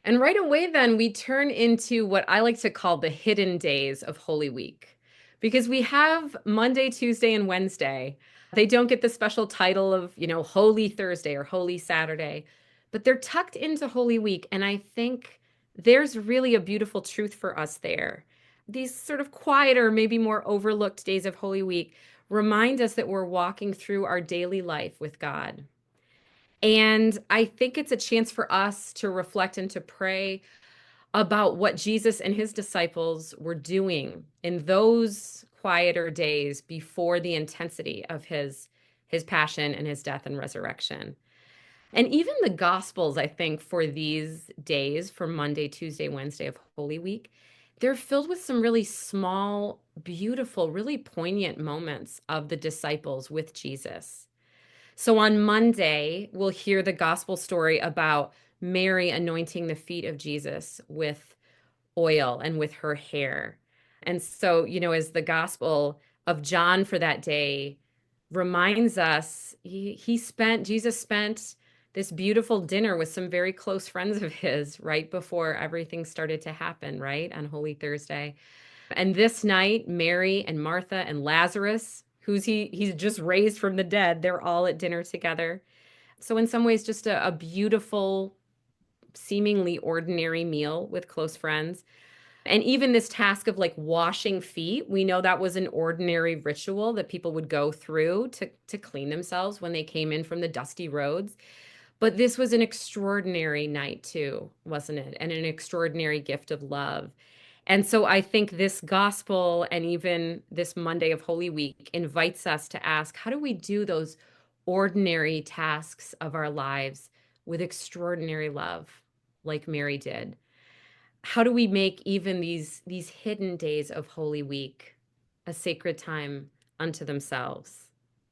And right away, then we turn into what I like to call the hidden days of Holy Week, because we have Monday, Tuesday, and Wednesday. They don't get the special title of, Holy Thursday or Holy Saturday, but they're tucked into Holy Week. And I think there's really a beautiful truth for us there. These sort of quieter, maybe more overlooked days of Holy Week remind us that we're walking through our daily life with God. And I think it's a chance for us to reflect and to pray about what Jesus and his disciples were doing in those quieter days before the intensity of his passion and his death and resurrection. And even the gospels, I think, for these days, for Monday, Tuesday, Wednesday of Holy Week, they're filled with some really small, beautiful, really poignant moments of the disciples with Jesus. So on Monday, we'll hear the gospel story about Mary anointing the feet of Jesus with oil and with her hair. And so, as the gospel of John for that day reminds us, Jesus spent this beautiful dinner with some very close friends of his right before everything started to happen, right? On Holy Thursday. And this night, Mary and Martha and Lazarus, he's just raised from the dead, they're all at dinner together. So in some ways, just a beautiful, seemingly ordinary meal with close friends. And even this task of like washing feet, we know that was an ordinary ritual that people would go through to clean themselves when they came in from the dusty roads. But this was an extraordinary night too, wasn't it? And an extraordinary gift of love. And so I think this gospel and even this Monday of Holy Week invites us to ask, how do we do those ordinary tasks of our lives with extraordinary love, like Mary did? How do we make even these hidden days of Holy Week a sacred time unto themselves?